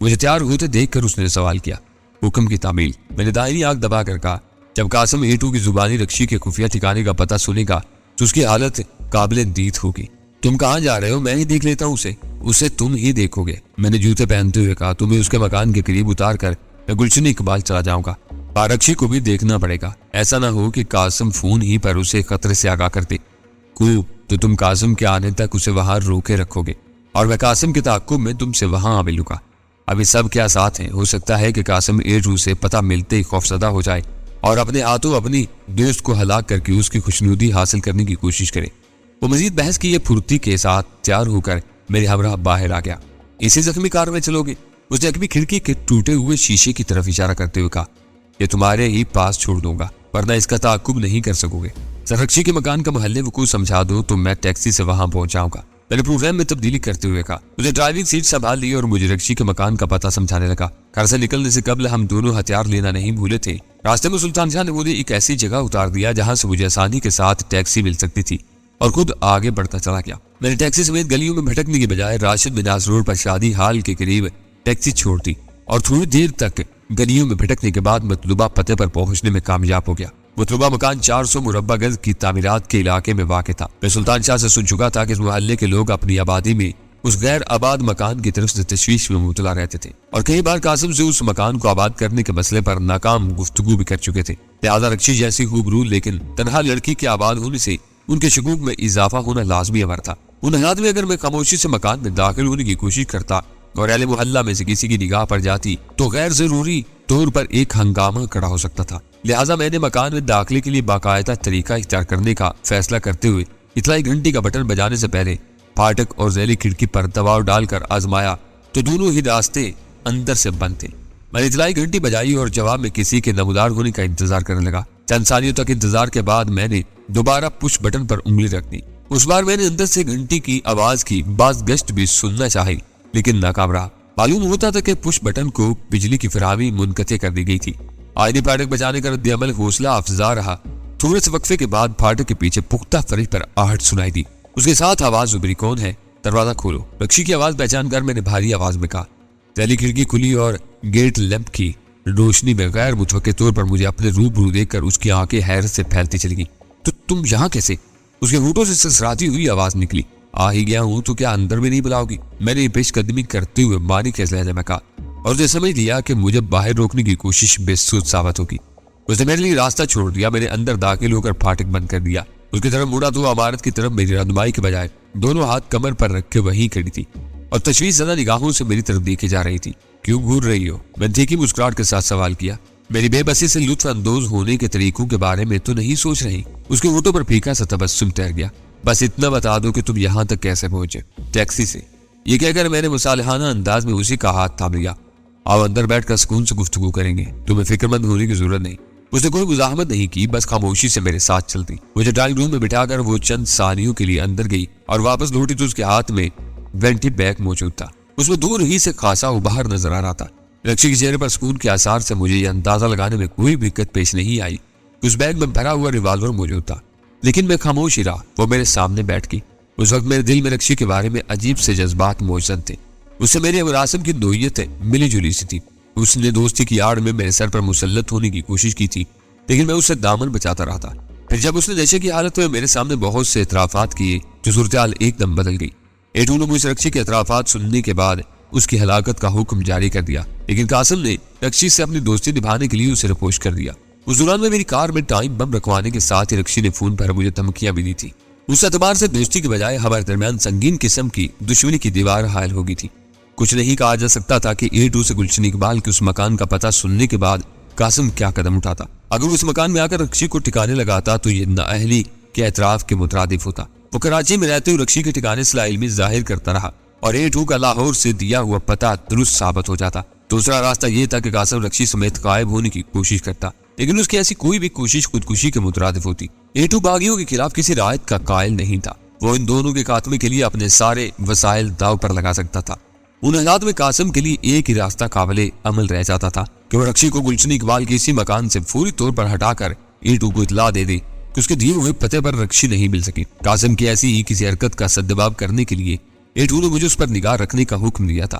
مجھے تیار ہوتے دیکھ کر اس نے سوال کیا، حکم کی تعمیل۔ میں نے دائیں آنکھ دبا کر کہا، جب قاسم A2 کی زبانی رکشی کے خفیہ ٹھکانے کا پتہ سنے گا تو اس کی حالت قابل دید ہوگی۔ تم کہاں جا رہے ہو؟ میں ہی دیکھ لیتا ہوں اسے تم ہی دیکھو گے، میں نے جوتے پہنتے ہوئے کہا۔ تمہیں اس کے مکان کے قریب اتار کر میں گلشن اقبال چلا جاؤں گا، رکشی کو بھی دیکھنا پڑے گا، ایسا نہ ہو کہ قاسم فون ہی پر اسے خطرے سے آگاہ کر دے۔ تو تم قاسم کے آنے تک اسے وہاں روکے رکھو گے اور میں قاسم کے تعاقب میں تم سے وہاں آ ملوں گا۔ ابھی سب کیا ساتھ ہیں، ہو سکتا ہے کہ قاسم A2 سے پتہ ملتے ہی خوفزدہ ہو جائے اور اپنے ہاتھوں اپنی دوست کو ہلاک کر کے اس کی خوشنودی حاصل کرنے کی کوشش کرے۔ وہ مزید بحث کی یہ پھرتی کے ساتھ تیار ہو کر میرے ہمراہ باہر آ گیا۔ اسی زخمی کار میں چلو گے؟ اس نے اکبی کھڑکی کے ٹوٹے ہوئے شیشے کی طرف اشارہ کرتے ہوئے کہا، یہ تمہارے ہی پاس چھوڑ دوں گا ورنہ اس کا تعاقب نہیں کر سکو گے۔ سرخشی کے مکان کا محل وقوع سمجھا دو تو میں ٹیکسی سے وہاں پہنچ جاؤں گا۔ میں نے پروگرام میں تبدیلی کرتے ہوئے کہا۔ اسے ڈرائیونگ سیٹ سنبھال لی اور مجھے رکشی کے مکان کا پتہ سمجھانے لگا۔ گھر سے نکلنے سے قبل ہم دونوں ہتھیار لینا نہیں بھولے تھے۔ راستے میں سلطان شاہ نے مجھے ایک ایسی جگہ اتار دیا جہاں سے مجھے آسانی کے ساتھ ٹیکسی مل سکتی تھی اور خود آگے بڑھتا چلا گیا۔ میں نے ٹیکسی سمیت گلیوں میں بھٹکنے کے بجائے راشد بناس روڈ پر شادی ہال کے قریب ٹیکسی چھوڑ دی اور تھوڑی دیر تک گلیوں میں بھٹکنے کے بعد مطلوبہ پتے پر پہنچنے میں کامیاب ہو گیا۔ مطلوبہ مکان 400 مربع گز کی تعمیرات کے علاقے میں واقع تھا۔ میں سلطان شاہ سے سن چکا تھا کہ اس محلے کے لوگ اپنی آبادی میں اس غیر آباد مکان کی طرف سے تشویش میں مبتلا رہتے تھے اور کئی بار قاسم سے اس مکان کو آباد کرنے کے مسئلے پر ناکام گفتگو بھی کر چکے تھے۔ لہذا رکشی جیسی خوبرو لیکن تنہا لڑکی کے آباد ہونے سے ان کے شکوک میں اضافہ ہونا لازمی امر تھا۔ ان حالات میں اگر میں خاموشی سے مکان میں داخل ہونے کی کوشش کرتا اور اہل محلہ میں سے کسی کی نگاہ پڑ جاتی تو غیر ضروری طور پر ایک ہنگامہ کھڑا ہو سکتا تھا۔ لہٰذا میں نے مکان میں داخلے کے لیے باقاعدہ طریقہ اختیار کرنے کا فیصلہ کرتے ہوئے اطلاعی گھنٹی کا بٹن بجانے سے پہلے پھاٹک اور ذیلی کھڑکی پر دباؤ ڈال کر آزمایا تو دونوں ہی راستے اندر سے بند تھے۔ میں نے اطلاعی گھنٹی بجائی اور جواب میں کسی کے نمودار ہونے کا انتظار کرنے لگا۔ چند ثانیوں تک انتظار کے بعد میں نے دوبارہ پش بٹن پر انگلی رکھ دی۔ اس بار میں نے اندر سے گھنٹی کی آواز کی باز گشت بھی سننا چاہی لیکن ناکام رہا۔ معلوم ہوتا تھا کہ پش بٹن کو بجلی کی فراہمی منقطع کر دی گئی تھی۔ آئینی پھاٹک بجانے کا رد عمل حوصلہ افزا رہا۔ تھوڑے سے وقفے کے بعد پھاٹک کے پیچھے پختہ فرش پر آہٹ سنائی دی۔ اس کے ساتھ آواز زبری، کون ہے؟ دروازہ کھولو۔ رکشی کی آواز پہچان کر میں نے بھاری آواز میں کہا۔ ذیلی کھڑکی کھلی اور گیٹ لیمپ کی روشنی میں غیر متوقع طور پر مجھے اپنے روبرو دیکھ کر اس کی آنکھیں حیرت سے پھیلتی چلی گئیں۔ تو تم یہاں کیسے؟ اس کے ہونٹوں سے سسراتی ہوئی آواز نکلی۔ آ ہی گیا ہوں تو کیا اندر بھی نہیں بلاؤ گی؟ میں نے پیش قدمی کرتے ہوئے مانی کے لہجے میں کہا اور اسے سمجھ لیا کہ مجھے باہر روکنے کی کوشش بے سود ثابت ہوگی۔ اس نے میرے لیے راستہ چھوڑ دیا۔ میں نے اندر داخل ہو کر پھاٹک بند کر دیا۔ اس کی طرف مڑا تو عمارت کی طرف میری رہنمائی کے بجائے دونوں ہاتھ کمر پر رکھ کے وہیں کھڑی تھی اور تشویش زدہ نگاہوں سے میری طرف دیکھے جا رہی تھی۔ کیوں گھور رہی ہو؟ میں نے تیکھی مسکراہٹ کے ساتھ سوال کیا۔ میری بے بسی سے لطف اندوز ہونے کے طریقوں کے بارے میں تو نہیں سوچ رہی؟ اس کے ہونٹوں پر پھیکا سا تبسم تیر گیا۔ بس اتنا بتا دو کہ تم یہاں تک کیسے پہنچے؟ ٹیکسی سے۔ یہ کہہ کر میں نے مصالحانہ انداز میں اسی کا ہاتھ تھام لیا۔ آؤ اندر بیٹھ کر سکون سے گفتگو کریں گے، تمہیں فکر مند ہونے کی ضرورت نہیں۔ اس نے کوئی مزاحمت نہیں کی، بس خاموشی سے میرے ساتھ چلتی۔ مجھے ڈرائنگ روم میں بٹھا کر وہ چند ثانیوں کے لیے اندر گئی اور واپس لوٹی تو اس کے ہاتھ میں وینٹی بیگ موجود تھا۔ اس میں دور ہی سے خاصا ابہار نظر آ رہا تھا۔ رکشی کے چہرے پر سکون کے آثار سے مجھے یہ اندازہ لگانے میں کوئی دقت پیش نہیں آئی۔ اس بیگ میں بھرا ہوا ریوالور موجود تھا، لیکن میں خاموش ہی رہا۔ وہ میرے سامنے بیٹھ گئی۔ اس وقت میرے دل میں رکشی کے بارے میں عجیب سے جذبات موجود تھے۔ اس سے میرے مراسم کی نوعیتیں ملی جلی سی تھی۔ اس نے دوستی کی آڑ میں میرے سر پر مسلط ہونے کی کوشش کی تھی، لیکن میں اس سے دامن بچاتا رہا تھا۔ پھر جب اس نے نشے کی حالت میں میرے سامنے بہت سے اعترافات کیے تو صورتحال ایک دم بدل گئی۔ A2 نے مجھے رکشی کے اعترافات سننے کے بعد اس کی ہلاکت کا حکم جاری کر دیا، لیکن قاسم نے رکشی سے اپنی دوستی نبھانے کے لیے اسے رپوش کر دیا۔ اس دوران میں میری کار میں ٹائم بم رکھوانے کے ساتھ ہی رکشی نے فون پر مجھے دھمکیاں بھی دی تھی۔ اس اعتبار سے دوستی کے بجائے ہمارے درمیان سنگین قسم کی دشمنی کی دیوار حائل ہو گئی تھی۔ کچھ نہیں کہا جا سکتا تھا کہ A2 سے گلشن اقبال کے اس مکان کا پتہ سننے کے بعد قاسم کیا قدم اٹھاتا۔ اگر وہ اس مکان میں آ کر رکشی کو ٹھکانے لگاتا تو یہ نااہلی کے اعتراف کے مترادف ہوتا۔ وہ کراچی میں رہتے ہوئے رکشی کے ٹھکانے سے علمی ظاہر کرتا رہا اور A2 کا لاہور سے دیا ہوا پتہ درست ثابت ہو جاتا۔ دوسرا راستہ یہ تھا کہ قاسم رکشی سمیت غائب ہونے کی کوشش کرتا، لیکن اس کی ایسی کوئی بھی کوشش خودکشی کے مترادف ہوتی۔ A2 باغیوں کے خلاف کسی رعایت کا قائل نہیں تھا۔ وہ ان دونوں کے خاتمے کے لیے اپنے سارے وسائل داؤ پر لگا سکتا تھا۔ ان حالات میں قاسم کے لیے ایک ہی راستہ قابل عمل رہ جاتا تھا کہ وہ رکشی کو گلشن اقبال کے اسی مکان سے فوری طور پر ہٹا کر A2 کو اطلاع دے دے کہ اس کے دیے ہوئے پتے پر رکشی نہیں مل سکی۔ قاسم کی ایسی ہی کسی حرکت کا سدجواب کرنے کے لیے A2 نے مجھے اس پر نگاہ رکھنے کا حکم دیا تھا۔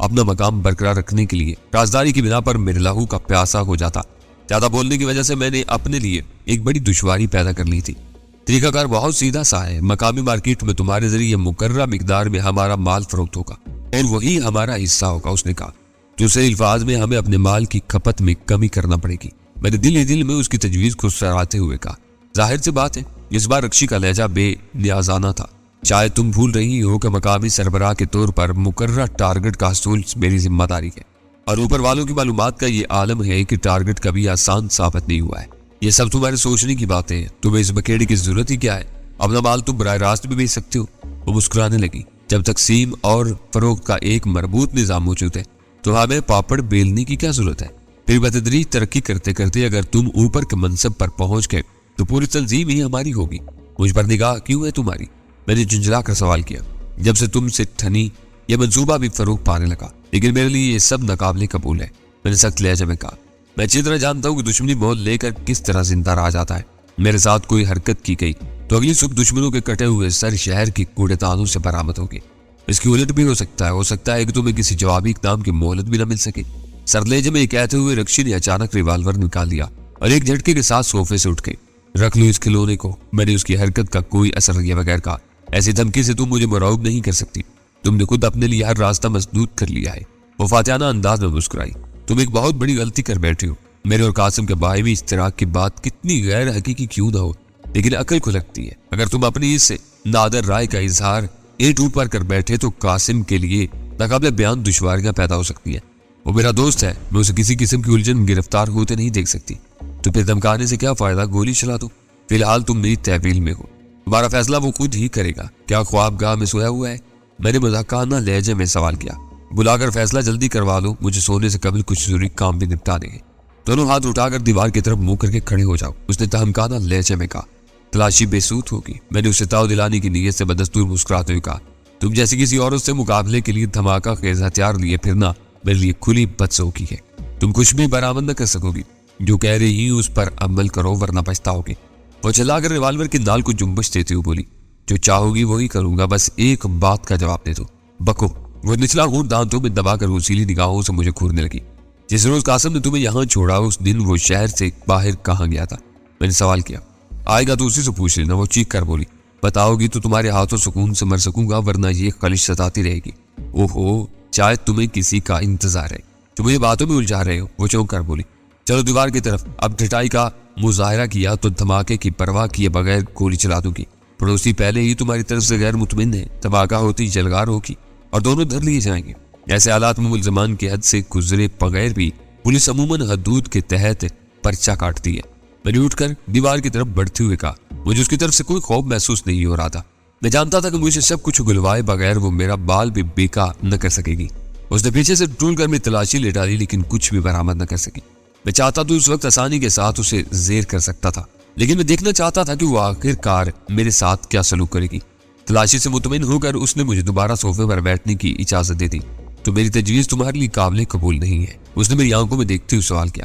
اپنا مقام برقرار رکھنے کے لیے رازداری کی بنا پر میرے لہو کا پیاسا ہو جاتا۔ زیادہ بولنے کی وجہ سے میں نے اپنے لیے ایک بڑی دشواری پیدا کر لی تھی۔ طریقہ کار بہت سیدھا سا ہے، مقامی مارکیٹ میں تمہارے ذریعے مقررہ مقدار میں ہمارا مال فروخت ہوگا اور وہی ہمارا حصہ ہوگا، اس نے کہا۔ دوسرے الفاظ میں ہمیں اپنے مال کی کھپت میں کمی کرنا پڑے گی۔ میں نے دل ہی دل میں اس کی تجویز کو سراہتے ہوئے کہا۔ ظاہر سی بات ہے اس بار رکشی کا لہجہ بے نیازانہ تھا۔ شاید تم بھول رہی ہو کہ مقامی سربراہ کے طور پر مقررہ ٹارگٹ کا حصول میری ذمہ داری ہے، اور اوپر والوں کی معلومات کا یہ عالم ہے کہ ٹارگٹ کبھی آسان ثابت نہیں ہوا ہے۔ یہ سب تمہارے سوچنے کی باتیں ہیں، تمہیں اس بکیڑے کی ضرورت ہی کیا ہے؟ اپنا مال تم براہ راست بھی بیچ سکتے ہو۔ وہ مسکرانے لگی۔ جب تقسیم اور فروخت کا ایک مربوط نظام موجود ہے تو ہمیں پاپڑ بیلنے کی کیا ضرورت ہے؟ پھر بتدریج ترقی کرتے کرتے اگر تم اوپر کے منصب پر پہنچ گئے تو پوری تنظیم ہی ہماری ہوگی۔ مجھ پر نگاہ کیوں ہے تمہاری؟ میں نے جھنجھلا کر سوال کیا۔ جب سے تم سے ٹھنی یہ منصوبہ بھی فروغ پانے لگا، لیکن میرے لیے یہ سب ناقابل قبول ہے، میں نے سخت لہجے میں کہا۔ میں اچھی طرح جانتا ہوں کہ دشمنی مول لے کر کس طرح زندہ رہ جاتا ہے۔ میرے ساتھ کوئی حرکت کی گئی تو اگلی صبح دشمنوں کے کٹے ہوئے سر شہر کی کوڑے دانوں سے برآمد ہوگی۔ اس کی الٹ بھی ہو سکتا ہے کہ تمہیں کسی جوابی اقدام کی مہلت بھی نہ مل سکے۔ سر لہجے میں یہ کہتے ہوئے رکشی نے اچانک ریوالور نکال لیا اور ایک جھٹکے کے ساتھ صوفے سے اٹھ گئی۔ رکھ لو اس کھلونے کو، میں نے اس کی حرکت کا کوئی اثر لیا بغیر کہا۔ ایسی دھمکی سے تم مجھے مرعوب نہیں کر سکتی، تم نے خود اپنے لیے ہر راستہ مسدود کر لیا ہے۔ وہ فاتحانہ انداز میں مسکرائی۔ تم ایک بہت بڑی غلطی کر بیٹھے ہو۔ میرے اور قاسم کے باہمی اشتراک کی بات کتنی غیر حقیقی کیوں نہ ہو، لیکن عقل کو لگتی ہے اگر تم اپنی اس نادر رائے کا اظہار اینٹ اوپر کر بیٹھے تو قاسم کے لیے ناقابل بیان دشواریاں پیدا ہو سکتی ہیں۔ وہ میرا دوست ہے، میں اسے کسی قسم کی الجھن گرفتار ہوتے نہیں دیکھ سکتی۔ تو پھر دھمکانے سے کیا فائدہ؟ گولی چلا دو۔ فی الحال تم میری تحویل میں ہو، تمہارا فیصلہ وہ خود ہی کرے گا۔ کیا خواب گاہ میں سویا ہوا ہے؟ میں نے مذاکرانہ لہجے میں سوال کیا۔ بلا کر فیصلہ جلدی کروا لو، مجھے سونے سے قبل کچھ ضروری کام بھی نپٹانے ہیں۔ دونوں ہاتھ اٹھا کر دیوار کی طرف منہ کر کے کھڑے ہو جاؤ، اس نے تہمکانہ لہجے میں کہا۔ تلاشی بے سود ہوگی، میں نے اسے تاؤ دلانے کی نیت سے بدستور مسکراتے ہوئے کہا۔ تم جیسی کسی عورت سے مقابلے کے لیے دھماکہ خیز ہتھیار لیے پھرنا میرے لیے کھلی بدسوکی ہے۔ تم کچھ بھی برآمد نہ کر سکو گی، جو کہہ رہی ہوں اس پر عمل کرو ورنہ پچھتاؤ گے۔ وہ چلا کر ریوالور کی نال کو جنبش دیتے ہوئے بولی۔ جو چاہو گی وہی کروں گا، بس ایک بات کا جواب دے دو۔ بکو۔ وہ نچلا ہونٹ دانتوں میں دبا کر رسیلی نگاہوں سے مجھے گھورنے لگی۔ جس روز قاسم نے تمہیں یہاں چھوڑا اس دن وہ شہر سے باہر کہاں گیا تھا؟ میں نے سوال کیا۔ آئے گا تو اسی سے پوچھ لینا، وہ چیخ کر بولی۔ بتاؤ گی تو تمہارے ہاتھوں سکون سے مر سکوں گا، ورنہ یہ خلش ستاتی رہے گی۔ اوہو، شاید تمہیں کسی کا انتظار ہے جو مجھے باتوں میں الجھا رہے ہو، وہ چونک کر بولی۔ چلو دیوار کی طرف۔ اب ڈٹائی کا مظاہرہ کیا تو دھماکے کی پرواہ کیے بغیر گولی چلا دوں گی۔ پڑوسی پہلے ہی تمہاری طرف سے غیر مطمئن ہے، دھماکہ ہوتی جلگار ہوگی اور دونوں دھر لیے جائیں گے۔ ایسے حالات میں ملزمان کی حد سے گزرے بغیر بھی پولیس عموماً حدود کے تحت پرچہ کاٹتی ہے۔ میں نے اٹھ کر دیوار کی طرف بڑھتے ہوئے کہا۔ مجھے اس کی طرف سے کوئی خوف محسوس نہیں ہو رہا تھا۔ میں جانتا تھا کہ مجھے سب کچھ گلوائے بغیر وہ میرا بال بھی بیکا نہ کر سکے گی۔ اس نے پیچھے سے ٹول کر میری تلاشی لے ڈالی لیکن کچھ بھی برآمد نہ کر سکی۔ میں چاہتا تو اس وقت آسانی کے ساتھ اسے زیر کر سکتا تھا، لیکن میں دیکھنا چاہتا تھا کہ وہ آخر کار میرے ساتھ کیا سلوک کرے گی۔ تلاشی سے مطمئن ہو کر اس نے مجھے دوبارہ صوفے پر بیٹھنے کی اجازت دے دی۔ تو میری تجویز تمہارے لیے قابل قبول نہیں ہے، اس نے میری آنکھوں میں دیکھتے ہوئے سوال کیا۔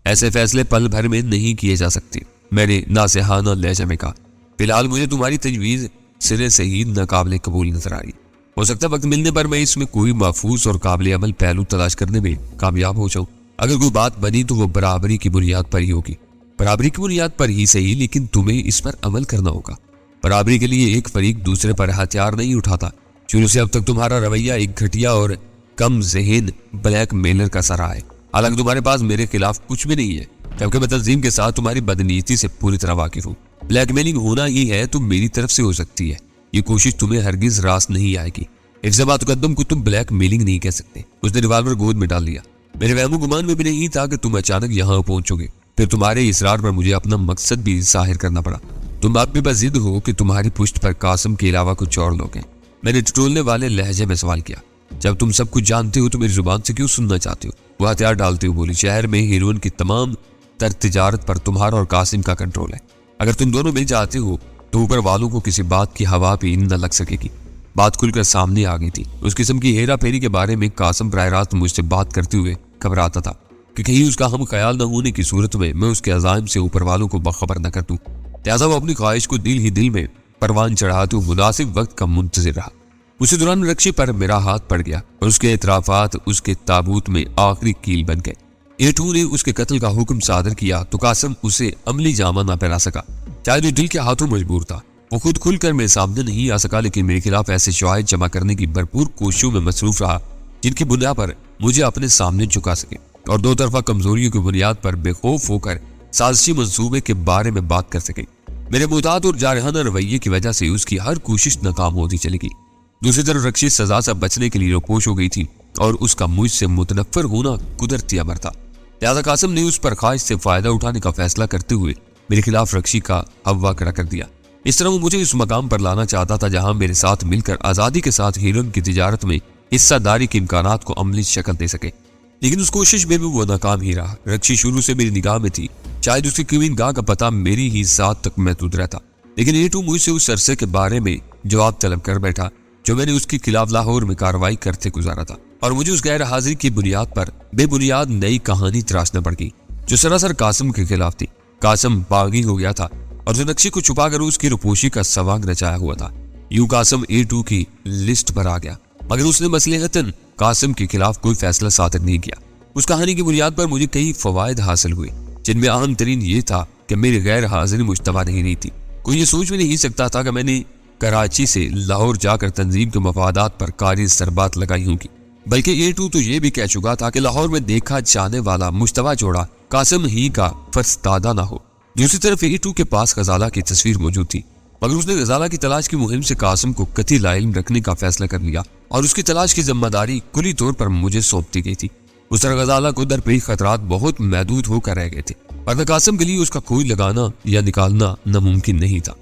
ایسے فیصلے پل بھر میں نہیں کیے جا سکتے، میں نے ناصحانہ لہجے میں کہا۔ فی الحال مجھے تمہاری تجویز سرے سے ہی ناقابل قبول نظر آ رہی۔ ہو سکتا ہے وقت ملنے پر میں اس میں کوئی محفوظ اور قابل عمل پہلو تلاش کرنے میں کامیاب ہو جاؤں۔ اگر کوئی بات بنی تو وہ برابری کی بنیاد پر ہی ہوگی۔ برابری کی بنیاد پر ہی صحیح، لیکن تمہیں اس پر عمل کرنا ہوگا۔ برابری کے لیے ایک فریق دوسرے پر ہتھیار نہیں اٹھاتا۔ شروع سے اب تک تمہارا رویہ ایک گھٹیا اور کم ذہن بلیک میلر کا سرا ہے۔ حالانکہ تمہارے پاس میرے خلاف کچھ بھی نہیں ہے، جبکہ میں تنظیم کے ساتھ تمہاری بدنیتی سے پوری طرح واقف ہوں۔ بلیک میلنگ ہونا ہی ہے تو میری طرف سے ہو سکتی ہے، یہ کوشش تمہیں ہرگز راست نہیں آئے گی۔ ایک زبان تقدم کو تم بلیک میلنگ نہیں کہہ سکتے۔ اس نے ریوالور گود میں ڈال لیا۔ میرے وہم و گمان میں بھی نہیں تھا کہ تم اچانک یہاں پہنچو گے، پھر تمہارے اصرار پر مجھے اپنا مقصد بھی ظاہر کرنا پڑا۔ تم اب بھی بس ضد ہو کہ تمہاری پشت پر قاسم کے علاوہ کچھ اور لوگ ہیں، میں نے ٹٹولنے والے لہجے میں سوال کیا۔ جب تم سب کچھ جانتے ہو تو میری زبان سے کیوں سننا چاہتے ہو؟ وہ ہتھیار ڈالتے ہوئے بولی۔ شہر میں ہیروئن کی تمام تر تجارت پر تمہارا اور قاسم کا کنٹرول ہے۔ اگر تم دونوں مل جاتے ہو تو اوپر والوں کو کسی بات کی ہوا بھی نہ لگ سکے گی۔ بات کھل کر سامنے آ گئی تھی۔ اس قسم کی ہیرا پھیری کے بارے میں قاسم براہ راست مجھ سے بات کرتے ہوئے گھبراتا تھا کہ کہیں اس کا ہم خیال نہ ہونے کی صورت میں اس کے عزائم سے اوپر والوں کو باخبر نہ کر دوں۔ لہٰذا وہ اپنی خواہش کو دل ہی دل میں پروان چڑھاتے ہوئے مناسب وقت کا منتظر رہا۔ اسی دوران رکشی پر میرا ہاتھ پڑ گیا اور اس کے اعترافات اس کے تابوت میں آخری کیل بن گئے۔ A2 نے اس کے قتل کا حکم صادر کیا تو قاسم اسے عملی جامہ نہ پہنا سکا۔ شاید وہ دل کے ہاتھوں مجبور تھا۔ وہ خود کھل کر میرے سامنے نہیں آ سکا، لیکن میرے خلاف ایسے شواہد جمع کرنے کی بھرپور کوششوں میں مصروف رہا جن کی بنیاد پر مجھے اپنے سامنے جھکا سکے اور دو طرفہ کمزوریوں کی بنیاد پر بے خوف ہو کر سازشی منصوبے کے بارے میں بات کر سکے۔ میرے محتاط اور جارحانہ رویے کی وجہ سے اس کی ہر کوشش ناکام ہوتی چلی گئی۔ دوسری طرف رکشی سزا سے بچنے کے لیے روپوش ہو گئی تھی اور اس کا مجھ سے متنفر ہونا قدرتی امر تھا۔ لہذا قاسم نے اس پر خواہش سے فائدہ اٹھانے کا فیصلہ کرتے ہوئے میرے خلاف رکشی کا ہوا کھڑا کر دیا۔ اس طرح وہ مجھے اس مقام پر لانا چاہتا تھا جہاں میرے ساتھ مل کر آزادی کے ساتھ ہیروئن کی تجارت میں حصہ داری کے امکانات کو عملی شکل دے سکے، لیکن اس کوشش میں بھی وہ ناکام ہی رہا۔ رکشی شروع سے میری نگاہ میں تھی، شاید اس کی کوئن گاہ کا پتہ میری ہی ذات تک محدود رہتا، لیکن A2 مجھ سے اس عرصے کے بارے میں جواب طلب کر بیٹھا جو میں نے اس کے خلاف لاہور میں کارروائی کرتے گزارا تھا، اور مجھے اس غیر حاضری کی بنیاد پر بے بنیاد نئی کہانی تراشنا پڑ گئی جو سراسر قاسم کے خلاف تھی۔ قاسم باغی ہو گیا تھا اور رکشی کو چھپا کر اس کی روپوشی کا سواگ رچایا ہوا تھا۔ یوں قاسم A2 کی لسٹ پر آ گیا، مگر اس نے مصلحتاً قاسم کے خلاف کوئی فیصلہ صادر نہیں کیا۔ اس کہانی کی بنیاد پر مجھے کئی فوائد حاصل ہوئے، جن میں اہم ترین یہ تھا کہ میری غیر حاضری مشتبہ نہیں رہی تھی۔ کوئی یہ سوچ بھی نہیں سکتا تھا کہ میں نے کراچی سے لاہور جا کر تنظیم کے مفادات پر کاری ضربات لگائی ہوں گی، بلکہ A2 تو یہ بھی کہہ چکا تھا کہ لاہور میں دیکھا جانے والا مشتبہ جوڑا قاسم ہی کا فرزدادہ نہ ہو۔ دوسری طرف A2 کے پاس غزالہ کی تصویر موجود تھی، مگر اس نے غزالہ کی تلاش کی مہم سے قاسم کو قطعی لا علم رکھنے کا فیصلہ کر لیا اور اس کی تلاش کی ذمہ داری کلی طور پر مجھے سونپ دی گئی تھی۔ اس طرح غزالہ کو درپیش خطرات بہت محدود ہو کر رہ گئے تھے، ورنہ قاسم کے لیے اس کا کوئی لگانا یا نکالنا ناممکن نہیں تھا۔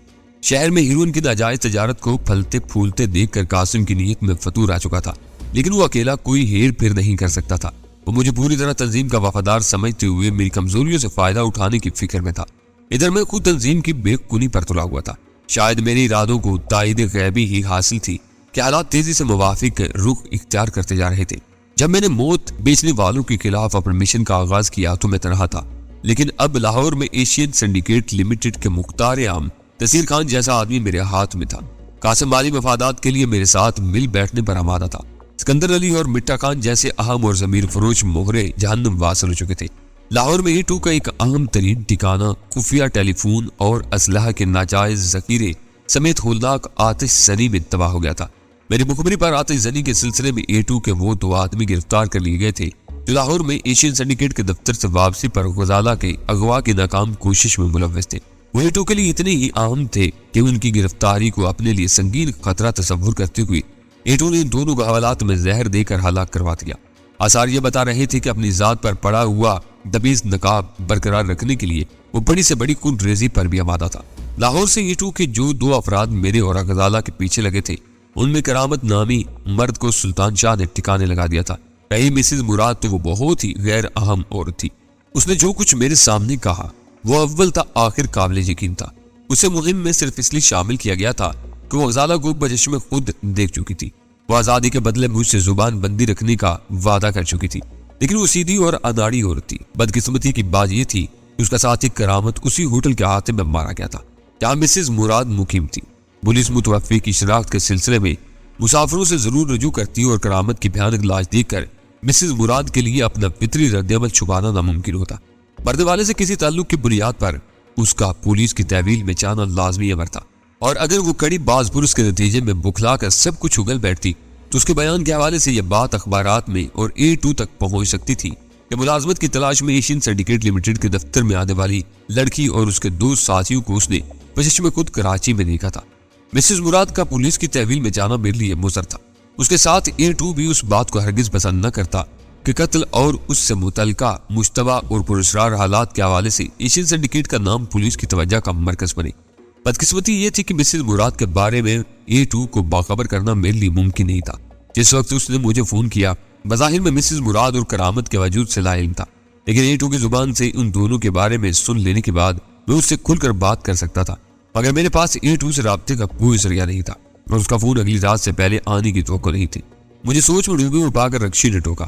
شہر میں ہیروئن کی ناجائز تجارت کو پھلتے پھولتے دیکھ کر قاسم کی نیت میں فتور آ چکا تھا، لیکن وہ اکیلا کوئی ہیر پھر نہیں کر سکتا تھا۔ وہ مجھے پوری طرح تنظیم کا وفادار سمجھتے ہوئے میری کمزوریوں سے فائدہ اٹھانے کی فکر میں تھا۔ ادھر میں خود تنظیم کی بے کنی پر تلا ہوا تھا۔ شاید میرے ارادوں کو تائید غیبی ہی حاصل تھی کہ حالات تیزی سے موافق رخ اختیار کرتے جا رہے تھے۔ جب میں نے موت بیچنے والوں کے خلاف اپنے مشن کا آغاز کیا تو میں تنہا تھا، لیکن اب لاہور میں ایشین سنڈیکیٹ لمیٹڈ کے مختار عام تسیر خان جیسا آدمی میرے ہاتھ میں تھا۔ قاسم مالی مفادات کے لیے میرے ساتھ مل بیٹھنے پر آمادہ تھا۔ سکندر علی اور مٹا خان جیسے اہم اور ضمیر فروش مہرے جہنم واصل ہو چکے تھے۔ لاہور میں A2 کا ایک اہم ترین ٹھکانہ خفیہ ٹیلی فون اور اسلحہ کے ناجائز ذخیرے سمیت ہولناک آتش زنی میں تباہ ہو گیا تھا۔ میری مخبری پر آتش زنی کے سلسلے میں A2 کے وہ 2 آدمی گرفتار کر لیے گئے تھے جو لاہور میں ایشین سنڈیکیٹ کے دفتر سے واپسی پر غزالہ کے اغوا کی ناکام کوشش میں ملوث تھے۔ وہ A2 کے لیے اتنے ہی اہم تھے کہ ان کی گرفتاری کو اپنے لیے سنگین خطرہ تصور کرتے ہوئے A2 نے ان دونوں کو حوالات میں زہر دے کر ہلاک کروا دیا۔ آثار یہ بتا رہے تھے کہ اپنی ذات پر پڑا ہوا دبیز نقاب برقرار رکھنے کے لیے وہ بڑی سے بڑی خون ریزی پر بھی آمادہ تھا۔ لاہور سے A2 کے جو 2 افراد میرے اور غزالہ کے پیچھے لگے تھے، ان میں کرامت نامی مرد کو سلطان شاہ نے ٹھکانے لگا دیا تھا۔ رہی مسز مراد تو وہ بہت ہی غیر اہم عورت تھی۔ اس نے جو کچھ میرے سامنے کہا وہ اول تا آخر قابل یقین تھا۔ اسے مہم میں صرف اس لیے شامل کیا گیا تھا کہ وہ غزالہ کو بچشم خود دیکھ چکی تھی۔ وہ آزادی کے بدلے مجھ سے زبان بندی رکھنے کا وعدہ کر چکی تھی، لیکن وہ سیدھی اور اناڑی عورت تھی۔ بدقسمتی کی بات یہ تھی کہ اس کا ساتھی کرامت اسی ہوٹل کے احاطے میں مارا گیا تھا جہاں مسز مراد مقیم تھی۔ پولیس متوفی کی شناخت کے سلسلے میں مسافروں سے ضرور رجوع کرتی اور کرامت کی بھیانک لاش دیکھ کر مسز مراد کے لیے اپنا فطری رد عمل چھپانا ناممکن ہوتا۔ مرد والے سے کسی تعلق کی بنیاد پر اس کا پولیس کی تحویل میں جانا لازمی امر تھا، اور اگر وہ کڑی باز پرس کے نتیجے میں بکھلا کر سب کچھ اگل بیٹھتی تو اس کے بیان کے حوالے سے یہ بات اخبارات میں اور A2 تک پہنچ سکتی تھی کہ ملازمت کی تلاش میں ایشین سنڈیکیٹ لمیٹڈ کے دفتر میں آنے والی لڑکی اور اس کے 2 ساتھیوں کو اس نے بچشم خود کراچی میں دیکھا تھا۔ مسز مراد کا پولیس کی تحویل میں جانا میرے لیے مضر تھا۔ اس کے ساتھ A2 بھی اس بات کو ہرگز پسند نہ کرتا کہ قتل اور اس سے متعلقہ مشتبہ اور پراسرار حالات کے حوالے سے ایشین سنڈیکیٹ کا نام پولیس کی توجہ کا مرکز بنے۔ بدقسمتی یہ تھی کہ مسز مراد کے بارے میں A2 کو باخبر کرنا میرے لیے ممکن نہیں تھا۔ جس وقت اس نے مجھے فون کیا بظاہر میں مسز مراد اور کرامت کے وجود سے لا علم تھا، لیکن A2 کی زبان سے ان دونوں کے بارے میں سن لینے کے بعد میں اس سے کھل کر بات کر سکتا تھا، مگر میرے پاس A2 سے رابطے کا کوئی ذریعہ نہیں تھا اور اس کا فون اگلی رات سے پہلے آنے کی توقع نہیں تھی۔ مجھے سوچ میں ڈوبے اور پا کر رکشی نے ٹوکا۔